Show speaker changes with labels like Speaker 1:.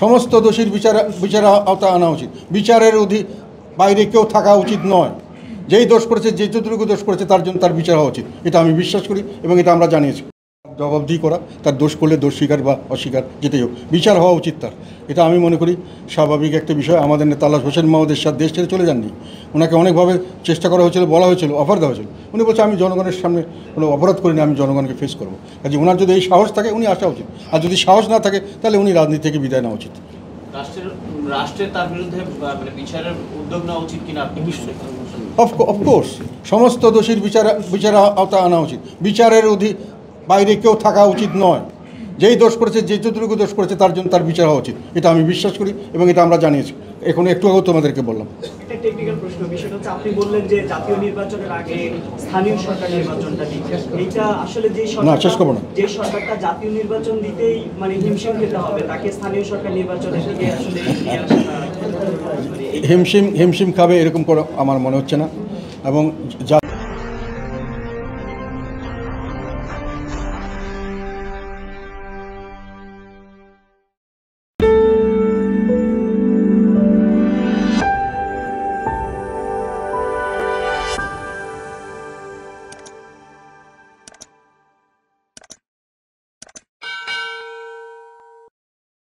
Speaker 1: সমস্ত দোষীর বিচার আওতায় আনা উচিত। বিচারের বাইরে কেউ থাকা উচিত নয়। যেই দোষ করেছে, যতটুকু দোষ করেছে তার জন্য তার বিচার হওয়া উচিত, এটা আমি বিশ্বাস করি এবং এটা আমরা জানিয়েছি। জবাবদিহি করা, তার দোষ করলে দোষ স্বীকার বা অস্বীকার যেটাই হোক, বিচার হওয়া উচিত তার, এটা আমি মনে করি স্বাভাবিক একটা বিষয়। আমাদের নেতা তালাশ হোসেন মাহমুদের সাথে দেশ ছেড়ে চলে যাননি, ওনাকে অনেকভাবে চেষ্টা করা হয়েছিল, বলা হয়েছিল, অফার দেওয়া হয়েছিল। উনি বলছে আমি জনগণের সামনে কোনো অপরাধ করিনি, আমি জনগণকে ফেস করবো। কাজে ওনার যদি এই সাহস থাকে উনি আসা উচিত, আর যদি সাহস না থাকে তাহলে উনি রাজনীতি থেকে বিদায় নেওয়া উচিত।
Speaker 2: রাষ্ট্রের তার বিরুদ্ধে বিচারের উদ্যোগ নেওয়া উচিত কিনা আপনি
Speaker 1: অফকোর্স সমস্ত দোষীর বিচার আওতায় আনা উচিত। বিচারের বাইরে কেউ থাকা উচিত নয়। যেই দোষ করেছে, যতটুকু দোষ করেছে তার জন্য তার বিচার হওয়া উচিত, এটা আমি বিশ্বাস করি এবং এটা আমরা জানিয়েছি। এখন একটু আগেও তোমাদেরকে বললাম।
Speaker 3: একটা টেকনিক্যাল প্রশ্ন, বিষয়টা হচ্ছে আপনি বললেন যে জাতীয় নির্বাচনের আগে স্থানীয় সরকার নির্বাচনটা দিতে, এইটা আসলে যে সরকারটা জাতীয় নির্বাচন দিতেই মানে হিমশিম খেতে হবে, তাকে স্থানীয় সরকার নির্বাচনের দিকে আসলে
Speaker 1: হিমশিম খাবে এরকম করে আমার মনে হচ্ছে না। এবং